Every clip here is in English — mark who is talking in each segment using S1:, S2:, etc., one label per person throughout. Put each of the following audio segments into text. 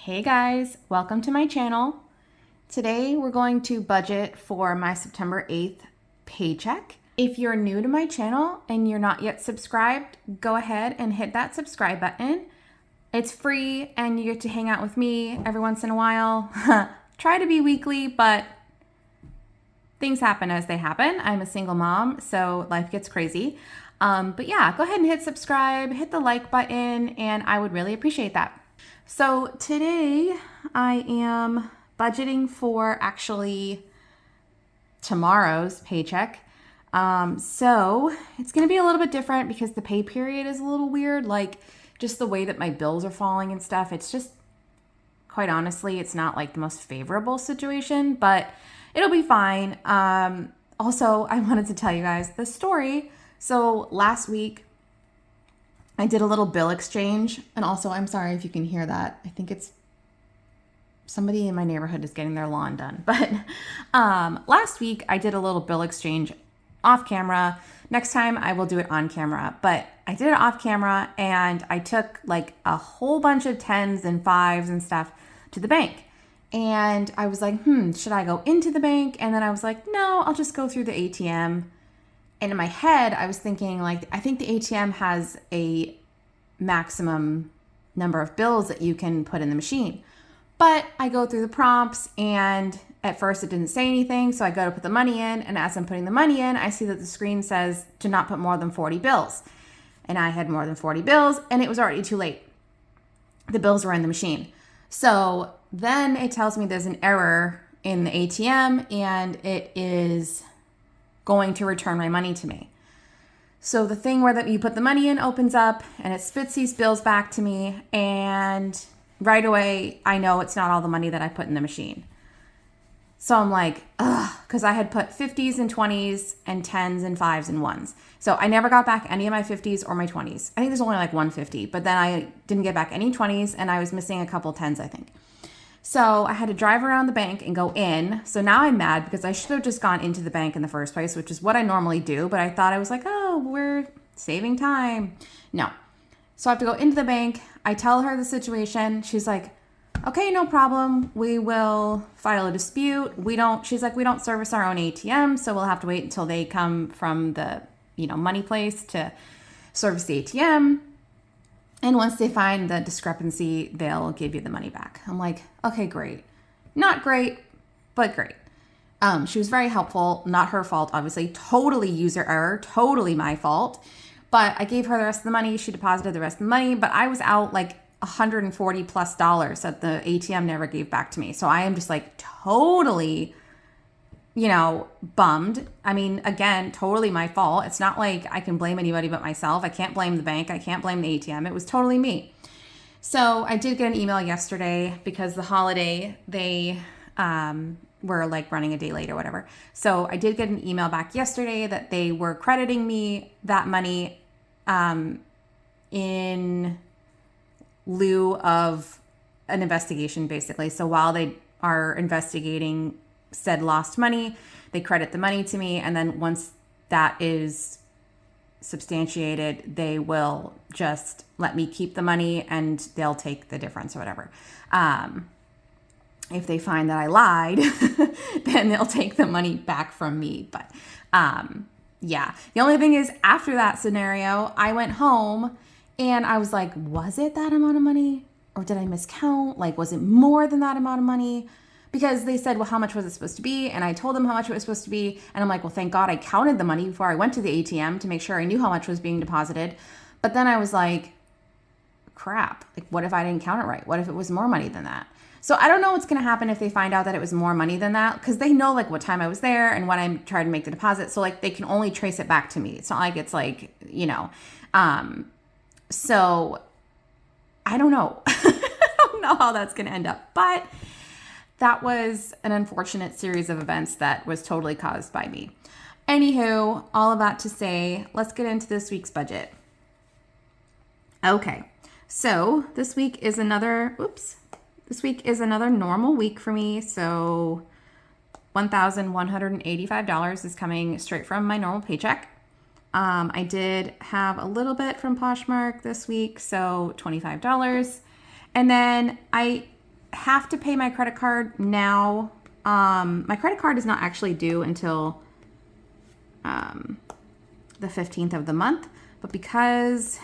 S1: Hey guys, welcome to my channel. Today we're going to budget for my September 8th paycheck. If you're new to my channel and you're not yet subscribed, go ahead and hit that subscribe button. It's free and you get to hang out with me every once in a while. Try to be weekly, but things happen as they happen. I'm a single mom, so life gets crazy. But yeah, go ahead and hit subscribe, hit the like button, and I would really appreciate that. So today I am budgeting for actually tomorrow's paycheck. So it's going to be a little bit different because the pay period is a little weird, like just the way that my bills are falling and stuff. It's just, quite honestly, it's not like the most favorable situation, but it'll be fine. Also, I wanted to tell you guys the story. So last week, I did a little bill exchange, and also I'm sorry if you can hear that. I think it's somebody in my neighborhood is getting their lawn done. But last week I did a little bill exchange off camera. Next time I will do it on camera, but I did it off camera and I took like a whole bunch of 10s and 5s and stuff to the bank. And I was like, should I go into the bank? And then I was like, no, I'll just go through the ATM. And in my head, I was thinking, like, I think the ATM has a maximum number of bills that you can put in the machine. But I go through the prompts, and at first it didn't say anything, so I go to put the money in, and as I'm putting the money in, I see that the screen says to not put more than 40 bills. And I had more than 40 bills, and it was already too late. The bills were in the machine. So then it tells me there's an error in the ATM, and it is going to return my money to me. So the thing where that you put the money in opens up and it spits these bills back to me, and right away I know it's not all the money that I put in the machine. So I'm like, ugh, because I had put 50s and 20s and 10s and 5s and 1s. So I never got back any of my 50s or my 20s. I think there's only like 150, but then I didn't get back any 20s and I was missing a couple 10s, I think. So I had to drive around the bank and go in. So now I'm mad because I should have just gone into the bank in the first place, which is what I normally do. But I thought I was like, oh, we're saving time. No. So I have to go into the bank. I tell her the situation. She's like, okay, no problem. We will file a dispute. She's like, we don't service our own ATM. So we'll have to wait until they come from the, money place to service the ATM. And once they find the discrepancy, they'll give you the money back. I'm like, okay, great. Not great, but great. She was very helpful. Not her fault, obviously. Totally user error. Totally my fault. But I gave her the rest of the money. She deposited the rest of the money. But I was out like $140 plus that the ATM never gave back to me. So I am just like totally, bummed. I mean, again, totally my fault. It's not like I can blame anybody but myself. I can't blame the bank. I can't blame the ATM. It was totally me. So I did get an email yesterday because the holiday, they were like running a day late or whatever. So I did get an email back yesterday that they were crediting me that money in lieu of an investigation, basically. So while they are investigating said lost money, they credit the money to me, and then once that is substantiated, they will just let me keep the money and they'll take the difference or whatever. If they find that I lied, then they'll take the money back from me. But yeah, the only thing is, after that scenario, I went home and I was like, was it that amount of money, or did I miscount? Like, was it more than that amount of money? Because they said, well, how much was it supposed to be? And I told them how much it was supposed to be. And I'm like, well, thank God I counted the money before I went to the ATM to make sure I knew how much was being deposited. But then I was like, crap, like, what if I didn't count it right? What if it was more money than that? So I don't know what's going to happen if they find out that it was more money than that, because they know like what time I was there and when I tried to make the deposit. So like they can only trace it back to me. It's not like it's like, so I don't know. I don't know how that's going to end up, but that was an unfortunate series of events that was totally caused by me. Anywho, all of that to say, let's get into this week's budget. Okay, so this week is another normal week for me. So $1,185 is coming straight from my normal paycheck. I did have a little bit from Poshmark this week, so $25. And then I have to pay my credit card now. My credit card is not actually due until the 15th of the month, but because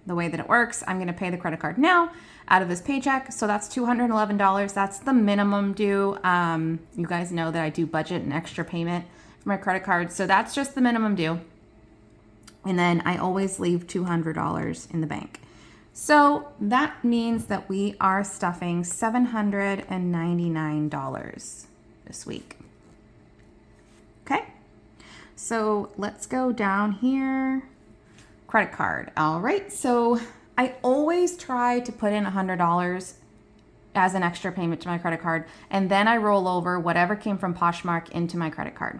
S1: the way that it works, I'm going to pay the credit card now out of this paycheck. So that's $211. That's the minimum due. You guys know that I do budget an extra payment for my credit card. So that's just the minimum due. And then I always leave $200 in the bank. So that means that we are stuffing $799 this week. Okay. So let's go down here. Credit card. All right. So I always try to put in $100 as an extra payment to my credit card, and then I roll over whatever came from Poshmark into my credit card.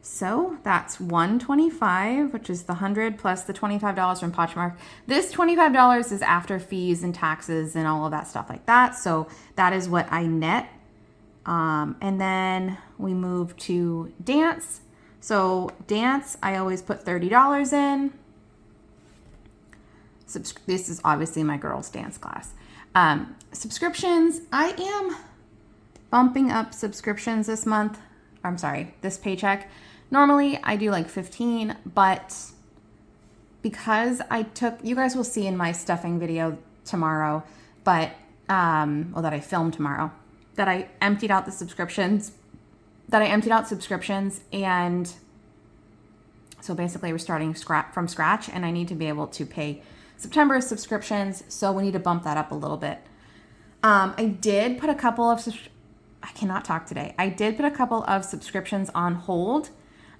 S1: So that's $125, which is the 100 plus the $25 from Poshmark. This $25 is after fees and taxes and all of that stuff like that. So that is what I net. And then we move to dance. So dance, I always put $30 in. This is obviously my girls' dance class. Subscriptions, I am bumping up subscriptions this month. I'm sorry, this paycheck. Normally I do like 15, but because I took, you guys will see in my stuffing video tomorrow, but, that I filmed tomorrow, that I emptied out subscriptions, and so basically we're starting from scratch, and I need to be able to pay September's subscriptions, so we need to bump that up a little bit. I did put a couple of, I cannot talk today. I did put a couple of subscriptions on hold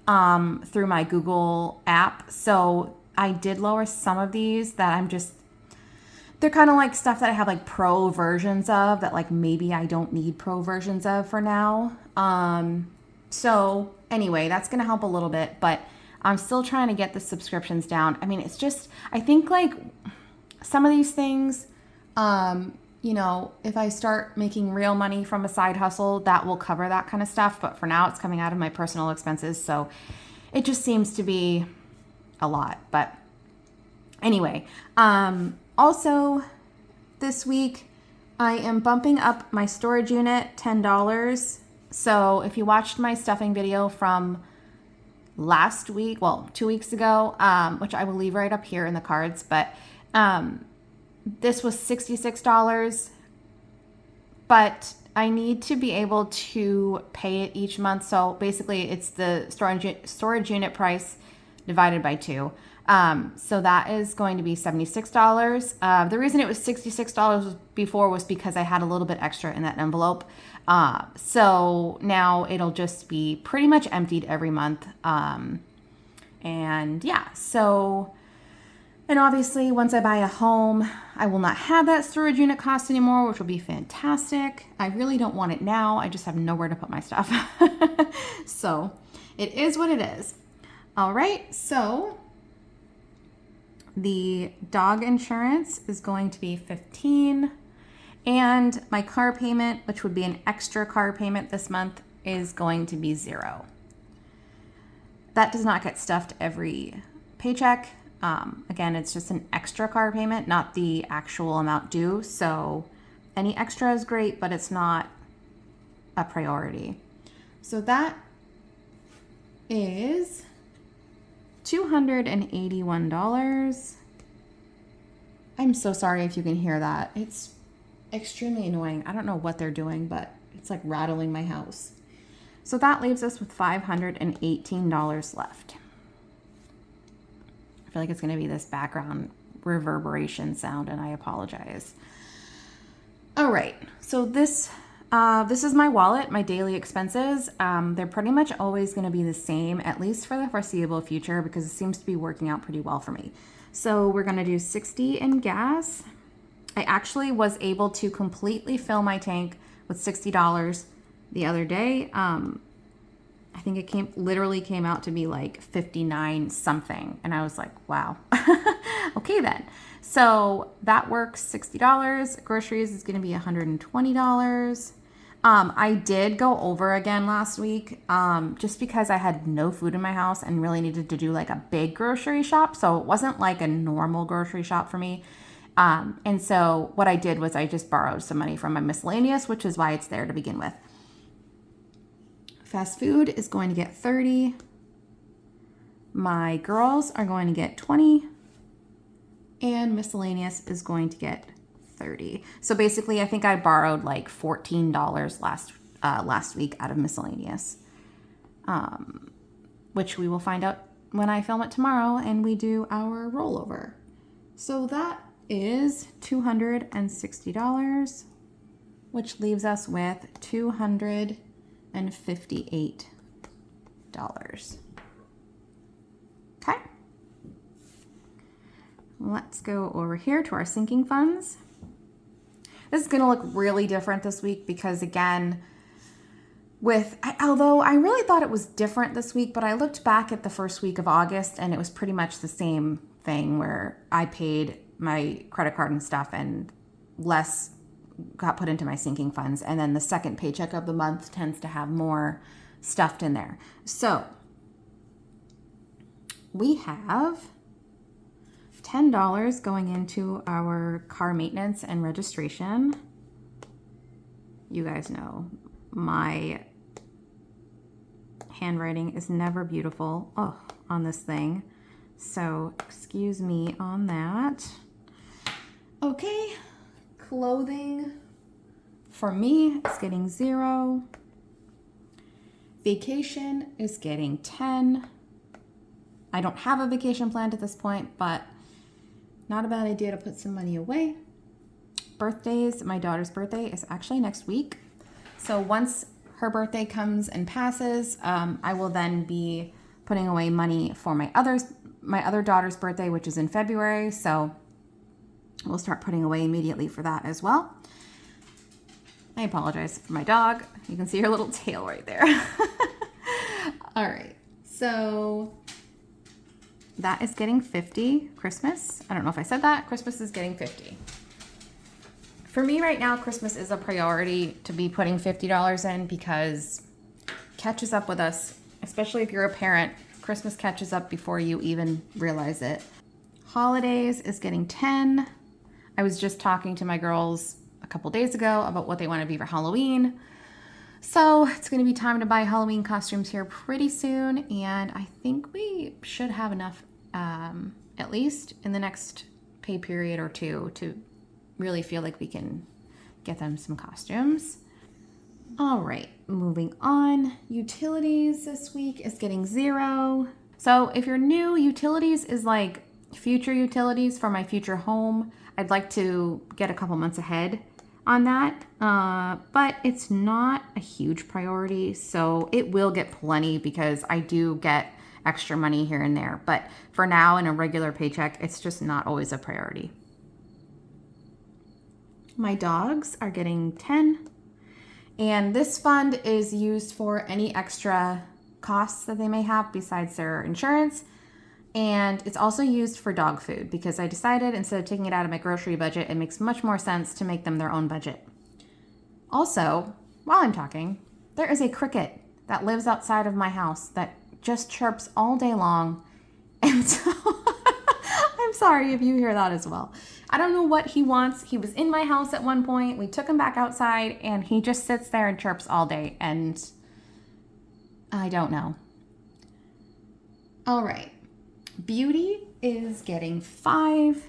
S1: through my Google app, so I did lower some of these that they're kind of like stuff that I have like pro versions of that like maybe I don't need pro versions of for now. So anyway, that's going to help a little bit, but I'm still trying to get the subscriptions down. I mean, it's just, I think like some of these things, if I start making real money from a side hustle, that will cover that kind of stuff. But for now, it's coming out of my personal expenses. So it just seems to be a lot. But anyway, also this week, I am bumping up my storage unit $10. So if you watched my stuffing video from last week, 2 weeks ago, which I will leave right up here in the cards, but this was $66, but I need to be able to pay it each month. So basically it's the storage unit price divided by 2. So that is going to be $76. The reason it was $66 before was because I had a little bit extra in that envelope. So now it'll just be pretty much emptied every month. And yeah, so, and obviously once I buy a home, I will not have that storage unit cost anymore, which will be fantastic. I really don't want it now. I just have nowhere to put my stuff. So it is what it is. All right. So the dog insurance is going to be $15, and my car payment, which would be an extra car payment this month, is going to be $0. That does not get stuffed every paycheck. Again, it's just an extra car payment, not the actual amount due. So any extra is great, but it's not a priority. So that is $281. I'm so sorry if you can hear that. It's extremely annoying. I don't know what they're doing, but it's like rattling my house. So that leaves us with $518 left. I feel like it's going to be this background reverberation sound, and I apologize. All right. So this is my wallet, my daily expenses. They're pretty much always going to be the same, at least for the foreseeable future, because it seems to be working out pretty well for me. So we're going to do $60 in gas. I actually was able to completely fill my tank with $60 the other day. I think it literally came out to be like 59 something. And I was like, wow. Okay then. So that works, $60. Groceries is going to be $120. I did go over again last week, just because I had no food in my house and really needed to do like a big grocery shop. So it wasn't like a normal grocery shop for me. And so what I did was I just borrowed some money from my miscellaneous, which is why it's there to begin with. Fast food is going to get 30. My girls are going to get 20. And miscellaneous is going to get 30. So basically, I think I borrowed like $14 last week out of miscellaneous, which we will find out when I film it tomorrow and we do our rollover. So that is $260, which leaves us with $258. Okay. Let's go over here to our sinking funds. This is going to look really different this week because, again, although I really thought it was different this week, but I looked back at the first week of August and it was pretty much the same thing where I paid my credit card and stuff and less got put into my sinking funds. And then the second paycheck of the month tends to have more stuffed in there. So we have $10 going into our car maintenance and registration. You guys know my handwriting is never beautiful on this thing. So excuse me on that. Okay, clothing for me is getting 0. Vacation is getting 10. I don't have a vacation planned at this point, but not a bad idea to put some money away. Birthdays, my daughter's birthday is actually next week. So once her birthday comes and passes, I will then be putting away money for my other daughter's birthday, which is in February. So we'll start putting away immediately for that as well. I apologize for my dog. You can see her little tail right there. All right, so that is getting 50. Christmas, I don't know if I said that. Christmas is getting 50. For me right now, Christmas is a priority to be putting $50 in because it catches up with us, especially if you're a parent. Christmas catches up before you even realize it. Holidays is getting 10. I was just talking to my girls a couple days ago about what they want to be for Halloween. So it's going to be time to buy Halloween costumes here pretty soon. And I think we should have enough, at least in the next pay period or two, to really feel like we can get them some costumes. All right, moving on. Utilities this week is getting 0. So if you're new, utilities is like future utilities for my future home. I'd like to get a couple months ahead on that, but it's not a huge priority, so it will get plenty because I do get extra money here and there. But for now, in a regular paycheck, it's just not always a priority. My dogs are getting 10, and this fund is used for any extra costs that they may have besides their insurance. And it's also used for dog food because I decided instead of taking it out of my grocery budget, it makes much more sense to make them their own budget. Also, while I'm talking, there is a cricket that lives outside of my house that just chirps all day long. And so I'm sorry if you hear that as well. I don't know what he wants. He was in my house at one point. We took him back outside and he just sits there and chirps all day. And I don't know. All right. Beauty is getting 5.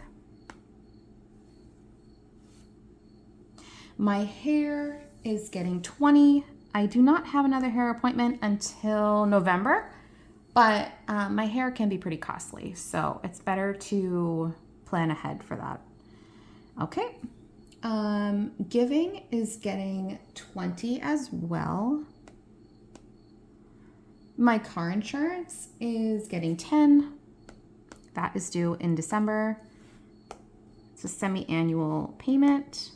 S1: My hair is getting 20. I do not have another hair appointment until November, but my hair can be pretty costly, so it's better to plan ahead for that. Okay. Giving is getting 20 as well. My car insurance is getting 10. That is due in December. It's a semi-annual payment.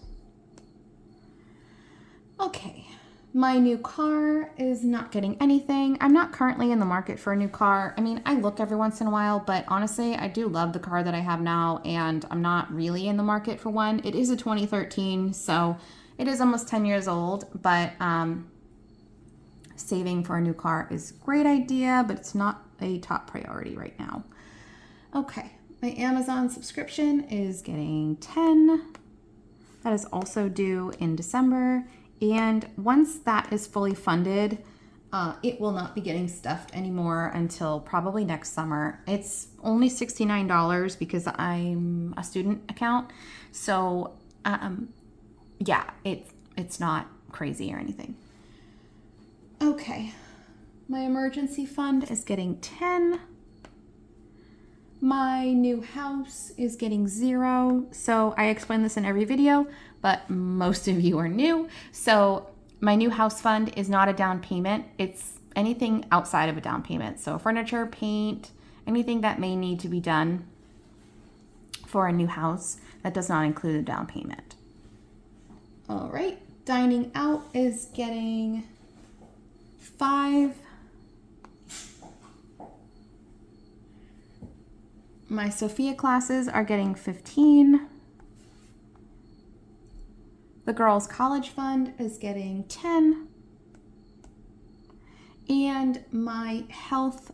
S1: Okay, my new car is not getting anything. I'm not currently in the market for a new car. I mean, I look every once in a while, but honestly, I do love the car that I have now, and I'm not really in the market for one. It is a 2013, so it is almost 10 years old, but saving for a new car is a great idea, but it's not a top priority right now. Okay, My Amazon subscription is getting 10. That is also due in December. And once that is fully funded, it will not be getting stuffed anymore until probably next summer. It's only $69 because I'm a student account. So yeah, it's not crazy or anything. Okay, my emergency fund is getting 10. My new house is getting 0. So I explain this in every video, but most of you are new. So my new house fund is not a down payment. It's anything outside of a down payment. So furniture, paint, anything that may need to be done for a new house that does not include a down payment. All right, dining out is getting 5. My Sophia classes are getting 15. The girls' college fund is getting 10. And my health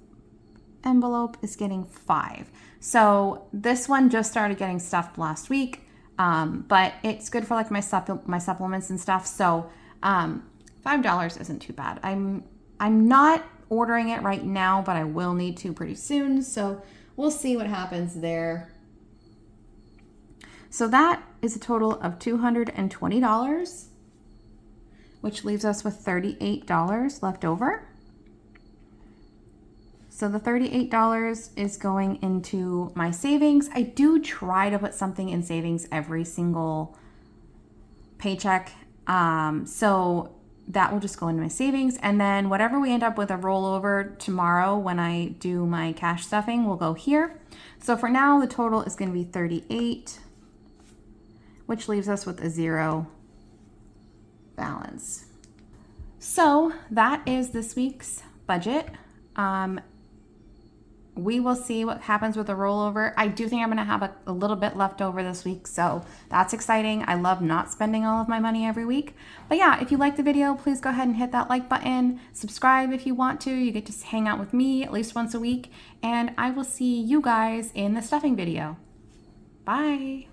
S1: envelope is getting 5. So this one just started getting stuffed last week, but it's good for like my supplements and stuff. So $5 isn't too bad. I'm not ordering it right now, but I will need to pretty soon. So we'll see what happens there. So that is a total of $220, which leaves us with $38 left over. So the $38 is going into my savings. I do try to put something in savings every single paycheck. So that will just go into my savings. And then whatever we end up with a rollover tomorrow when I do my cash stuffing will go here. So for now, the total is going to be 38, which leaves us with a 0 balance. So that is this week's budget. We will see what happens with the rollover. I do think I'm going to have a little bit left over this week, so that's exciting. I love not spending all of my money every week. But yeah, if you like the video, please go ahead and hit that like button. Subscribe if you want to. You get to hang out with me at least once a week, and I will see you guys in the stuffing video. Bye.